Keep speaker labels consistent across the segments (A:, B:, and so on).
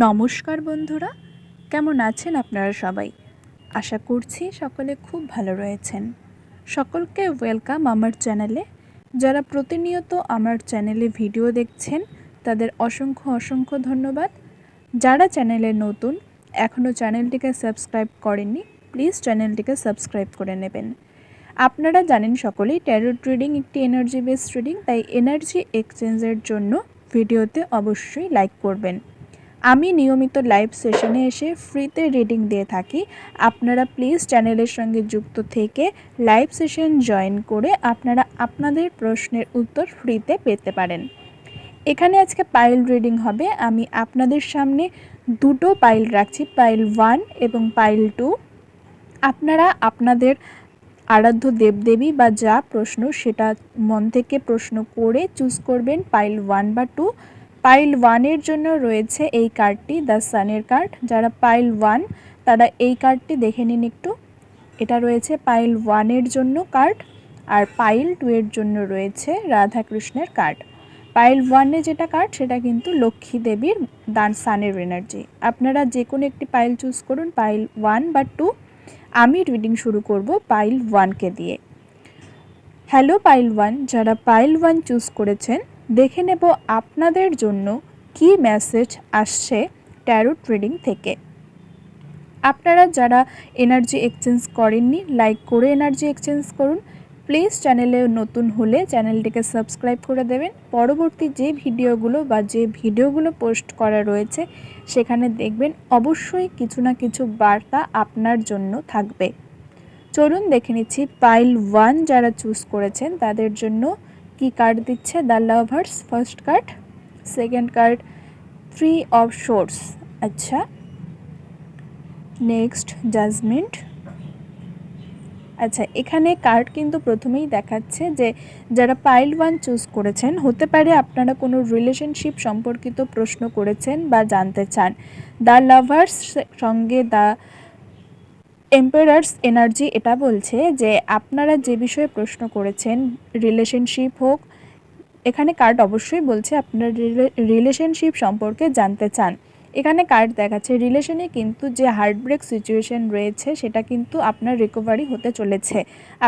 A: নমস্কার বন্ধুরা, কেমন আছেন আপনারা সবাই? আশা করছি সকলে খুব ভালো রয়েছেন। সকলকে ওয়েলকাম আমার চ্যানেলে। যারা প্রতিনিয়ত আমার চ্যানেলে ভিডিও দেখছেন তাদের অসংখ্য অসংখ্য ধন্যবাদ। যারা চ্যানেলে নতুন, এখনও চ্যানেলটিকে সাবস্ক্রাইব করেননি, প্লিজ চ্যানেলটিকে সাবস্ক্রাইব করে নেবেন। আপনারা জানেন সকলেই ট্যারোট রিডিং একটি এনার্জি বেসড রিডিং, তাই এনার্জি এক্সচেঞ্জের জন্য ভিডিওতে অবশ্যই লাইক করবেন। আমি নিয়মিত লাইভ সেশনে এসে ফ্রিতে রিডিং দিয়ে থাকি। আপনারা প্লিজ চ্যানেলের সঙ্গে যুক্ত থেকে লাইভ সেশন জয়েন করে আপনারা আপনাদের প্রশ্নের উত্তর ফ্রিতে পেতে পারেন। এখানে আজকে পাইল রিডিং হবে। আমি আপনাদের সামনে দুটো পাইল রাখছি, পাইল 1 এবং পাইল 2। আপনারা আপনাদের আরাধ্য দেবদেবী বা যা প্রশ্ন সেটা মন থেকে প্রশ্ন করে চুজ করবেন পাইল 1 বা 2। পাইল 1-এর জন্য রয়েছে এই কার্ডটি, দ্য সানের কার্ড। যারা পাইল 1 তারা এই কার্ডটি দেখে নিন একটু। এটা রয়েছে পাইল 1-এর জন্য কার্ড, আর পাইল 2-এর জন্য রয়েছে রাধাকৃষ্ণের কার্ড। পাইল 1-এ যেটা কার্ড সেটা কিন্তু লক্ষ্মী দেবীর দান সানের এনার্জি। আপনারা যে কোনো একটি পাইল চুজ করুন, পাইল 1 বা 2। আমি রিডিং শুরু করব পাইল 1-কে দিয়ে। হ্যালো পাইল 1, যারা পাইল 1 চুজ করেছেন দেখে নেব আপনাদের জন্য কি মেসেজ আসছে ট্যারোট রিডিং থেকে। আপনারা যারা এনার্জি এক্সচেঞ্জ করেননি, লাইক করে এনার্জি এক্সচেঞ্জ করুন। প্লিজ চ্যানেলে নতুন হলে চ্যানেলটিকে সাবস্ক্রাইব করে দেবেন। পরবর্তী যে ভিডিওগুলো পোস্ট করা রয়েছে সেখানে দেখবেন অবশ্যই কিছু না কিছু বার্তা আপনার জন্য থাকবে। চলুন দেখে নিচ্ছি পাইল 1 যারা চুজ করেছেন তাদের জন্য কি কার্ড দিচ্ছে। The lovers first card, second card 3 of swords. আচ্ছা, নেক্সট জাজমেন্ট। আচ্ছা, এখানে কার্ড কিন্তু প্রথমেই দেখাচ্ছে যে যারা পাইল 1 চুজ করেছেন হতে পারে আপনারা কোনো রিলেশনশিপ সম্পর্কিত প্রশ্ন করেছেন বা জানতে চান। দ্য লাভার্স সঙ্গে দ্য এম্পারার্স এনার্জি এটা বলছে যে আপনারা যে বিষয়ে প্রশ্ন করেছেন, রিলেশনশিপ হোক, এখানে কার্ড অবশ্যই বলছে আপনার রিলেশনশিপ সম্পর্কে জানতে চান। এখানে কার্ড দেখাচ্ছে রিলেশনে কিন্তু যে হার্টব্রেক সিচুয়েশন রয়েছে সেটা কিন্তু আপনার রিকভারি হতে চলেছে।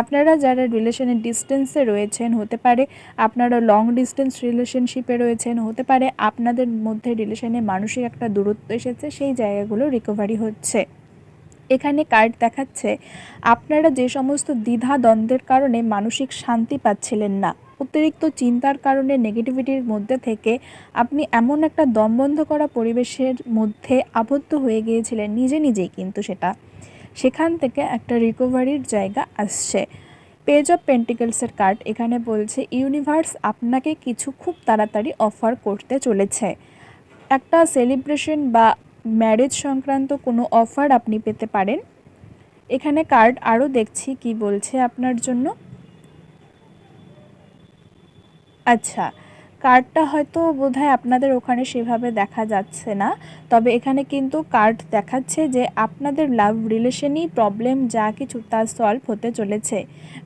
A: আপনারা যারা রিলেশনে ডিস্টেন্সে রয়েছেন, হতে পারে আপনারা লং ডিস্টেন্স রিলেশনশিপে রয়েছেন, হতে পারে আপনাদের মধ্যে রিলেশনে মানসিক একটা দূরত্ব এসেছে, সেই জায়গাগুলো রিকভারি হচ্ছে। এখানে কার্ড দেখাচ্ছে আপনারা যে সমস্ত দ্বিধা দ্বন্দ্বের কারণে মানসিক শান্তি পাচ্ছিলেন না, অতিরিক্ত চিন্তার কারণে নেগেটিভিটির মধ্যে থেকে আপনি এমন একটা দমবন্ধ করা পরিবেশের মধ্যে আবদ্ধ হয়ে গিয়েছিলেন নিজেই, কিন্তু সেখান থেকে একটা রিকভারির জায়গা আসছে। পেজ অফ পেন্টিকলসের কার্ড এখানে বলছে ইউনিভার্স আপনাকে কিছু খুব তাড়াতাড়ি অফার করতে চলেছে। একটা সেলিব্রেশন বা ম্যারেজ সংক্রান্ত কোনো অফার আপনি পেতে পারেন। এখানে কার্ড আরও দেখছি কি বলছে আপনার জন্য। আচ্ছা, কার্ডটা হয়তো বোধহয় আপনাদের ওখানে সেভাবে দেখা যাচ্ছে না, তবে এখানে কিন্তু কার্ড দেখাচ্ছে যে আপনাদের লাভ রিলেশনই প্রবলেম যা কিছু তা সলভ হতে চলেছে।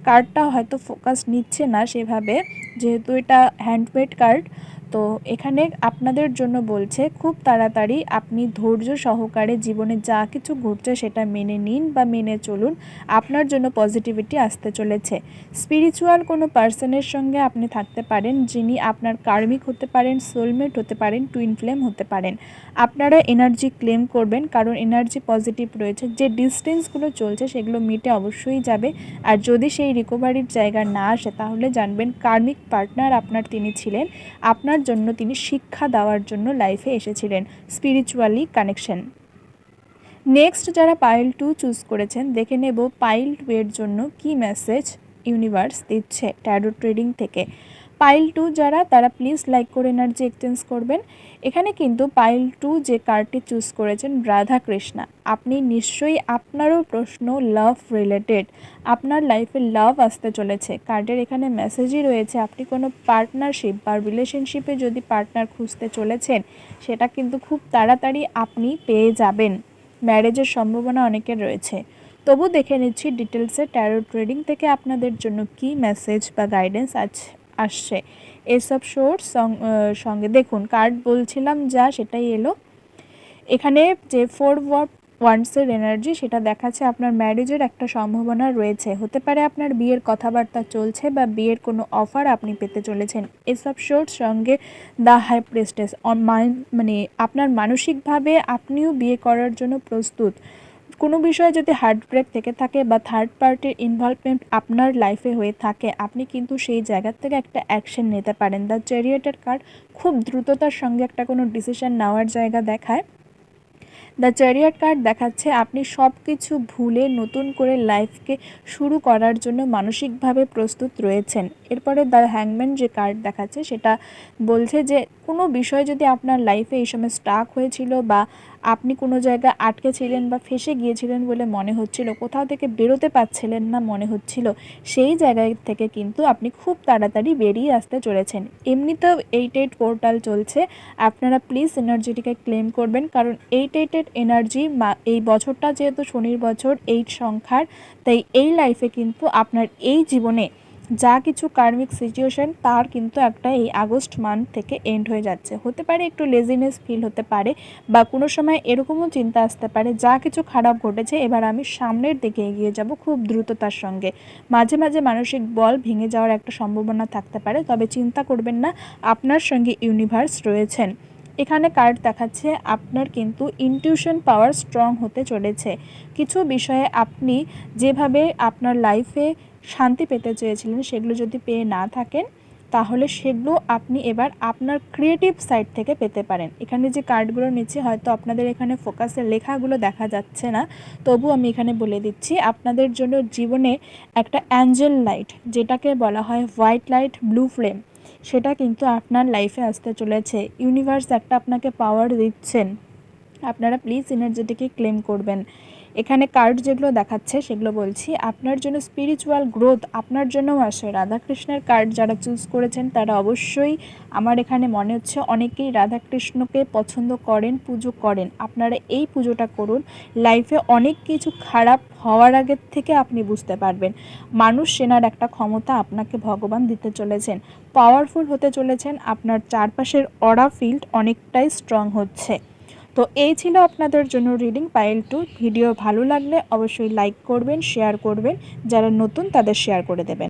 A: কার্ডটা হয়তো ফোকাস নিচ্ছে না সেভাবে, যেহেতু এটা হ্যান্ডমেড কার্ড। তো এখানে আপনাদের জন্য বলছে খুব তাড়াতাড়ি আপনি ধৈর্য সহকারে জীবনে যা কিছু ঘটছে সেটা মেনে নিন বা মেনে চলুন, আপনার জন্য পজিটিভিটি আসতে চলেছে। স্পিরিচুয়াল কোনো পার্সনের সঙ্গে আপনি থাকতে পারেন যিনি আপনার কার্মিক হতে পারেন, সোলমেট হতে পারেন, টুইন ফ্লেম হতে পারেন। আপনারা এনার্জি ক্লেম করবেন কারণ এনার্জি পজিটিভ রয়েছে। যে ডিস্টেন্সগুলো চলছে সেগুলো মিটে অবশ্যই যাবে, আর যদি সেই রিকভারির জায়গা না আসে তাহলে জানবেন কার্মিক পার্টনার আপনার তিনি ছিলেন, আপনার জন্য তিনি শিক্ষা দেওয়ার জন্য লাইফে এসেছিলেন, স্পিরিচুয়ালি কানেকশন। নেক্সট যারা পাইল 2 চুজ করেছেন দেখে নেব পাইল 2-এর জন্য কি মেসেজ ইউনিভার্স দিচ্ছে ট্যারোট রিডিং থেকে। পাইল 2 যারা তারা প্লিজ লাইক করে এনার্জি এক্সচেঞ্জ করবেন। এখানে কিন্তু পাইল 2 যে কার্ডটি চুজ করেছেন রাধা কৃষ্ণা, আপনি নিশ্চয়ই আপনারও প্রশ্ন লাভ রিলেটেড, আপনার লাইফে লাভ আসতে চলেছে। কার্ডের এখানে মেসেজই রয়েছে আপনি কোনো পার্টনারশিপ বা রিলেশনশিপে যদি পার্টনার খুঁজতে চলেছেন সেটা কিন্তু খুব তাড়াতাড়ি আপনি পেয়ে যাবেন। ম্যারেজের সম্ভাবনা অনেকের রয়েছে। তবু দেখে নিচ্ছি ডিটেলসে ট্যারোট রিডিং থেকে আপনাদের জন্য কি মেসেজ বা গাইডেন্স আসছে। এসব সোর্স সঙ্গে দেখুন কার্ড বলছিলাম যা সেটাই এলো। এখানে যে 4 ওয়ান্ডসের এনার্জি সেটা দেখাচ্ছে আপনার ম্যারেজের একটা সম্ভাবনা রয়েছে। হতে পারে আপনার বিয়ের কথাবার্তা চলছে বা বিয়ের কোনো অফার আপনি পেতে চলেছেন। এসব শোর সঙ্গে দ্য হাই প্রিস্টেস মানে আপনার মানসিকভাবে আপনিও বিয়ে করার জন্য প্রস্তুত। কোনো বিষয়ে যদি হার্ট ব্রেক থেকে থাকে বা থার্ড পার্টির ইনভলভমেন্ট আপনার লাইফে হয়ে থাকে, আপনি কিন্তু সেই জায়গার থেকে একটা অ্যাকশন নিতে পারেন। দ্য চ্যারিয়টের কার্ড খুব দ্রুততার সঙ্গে একটা কোনো ডিসিশন নেওয়ার জায়গা দেখায়। দ্য চ্যারিয়ট কার্ড দেখাচ্ছে আপনি সব কিছু ভুলে নতুন করে লাইফকে শুরু করার জন্য মানসিকভাবে প্রস্তুত রয়েছেন। এরপরে দ্য হ্যাংম্যান যে কার্ড দেখাচ্ছে সেটা বলছে যে কোনো বিষয় যদি আপনার লাইফে এই সময় স্টাক হয়েছিল বা আপনি কোনো জায়গায় আটকে ছিলেন বা ফেঁসে গিয়েছিলেন বলে মনে হচ্ছিল, কোথাও থেকে বেরোতে পারছিলেন না মনে হচ্ছিল, সেই জায়গায় থেকে কিন্তু আপনি খুব তাড়াতাড়ি বেরিয়ে আসতে চলেছেন। এমনিতেও 8 পোর্টাল চলছে, আপনারা প্লিজ এনার্জিটিকে ক্লেম করবেন, কারণ 8 এনার্জি এই বছরটা যেহেতু শনির বছর 8 সংখ্যার, তাই এই লাইফে কিন্তু আপনার এই জীবনে যা কিছু কার্মিক সিচুয়েশন তার কিন্তু একটা এই আগস্ট মান্থ থেকে এন্ড হয়ে যাচ্ছে। হতে পারে একটু লেজিনেস ফিল হতে পারে বা কোনো সময় এরকমও চিন্তা আসতে পারে যা কিছু খারাপ ঘটেছে এবার আমি সামনের দিকে এগিয়ে যাব খুব দ্রুততার সঙ্গে। মাঝে মাঝে মানসিক বল ভেঙে যাওয়ার একটা সম্ভাবনা থাকতে পারে, তবে চিন্তা করবেন না, আপনার সঙ্গে ইউনিভার্স রয়েছেন। এখানে কার্ড দেখাচ্ছে আপনার কিন্তু ইনটিউশন পাওয়ার স্ট্রং হতে চলেছে। কিছু বিষয়ে আপনি যেভাবে আপনার লাইফে শান্তি পেতে চেয়েছিলেন সেগুলো যদি পেয়ে না থাকেন, তাহলে সেগুলো আপনি এবার আপনার ক্রিয়েটিভ সাইড থেকে পেতে পারেন। এখানে যে কার্ডগুলো নিচ্ছে হয়তো আপনাদের এখানে ফোকাসের লেখাগুলো দেখা যাচ্ছে না, তবু আমি এখানে বলে দিচ্ছি আপনাদের জন্য জীবনে একটা অ্যাঞ্জেল লাইট, যেটাকে বলা হয় হোয়াইট লাইট ব্লু ফ্লেম, সেটা কিন্তু আপনার লাইফে আসতে চলেছে। ইউনিভার্স একটা আপনাকে পাওয়ার দিচ্ছেন, আপনারা প্লিজ এনার্জিটিকে ক্লেম করবেন। এখানে কার্ড যেগুলো দেখাচ্ছে সেগুলো বলছি আপনার জন্য স্পিরিচুয়াল গ্রোথ আপনার জন্যও আসে। রাধাকৃষ্ণের কার্ড যারা চুজ করেছেন তারা অবশ্যই, আমার এখানে মনে হচ্ছে অনেকেই রাধাকৃষ্ণকে পছন্দ করেন, পুজো করেন। আপনারা এই পুজোটা করুন, লাইফে অনেক কিছু খারাপ হওয়ার আগের থেকে আপনি বুঝতে পারবেন মানুষ চেনার একটা ক্ষমতা আপনাকে ভগবান দিতে চলেছেন। পাওয়ারফুল হতে চলেছেন, আপনার চারপাশের অরা ফিল্ড অনেকটাই স্ট্রং হচ্ছে। তো এই ছিল আপনাদের জন্য রিডিং পাইল 2। ভিডিও ভালো লাগলে অবশ্যই লাইক করবেন, শেয়ার করবেন, যারা নতুন তাদের শেয়ার করে দেবেন।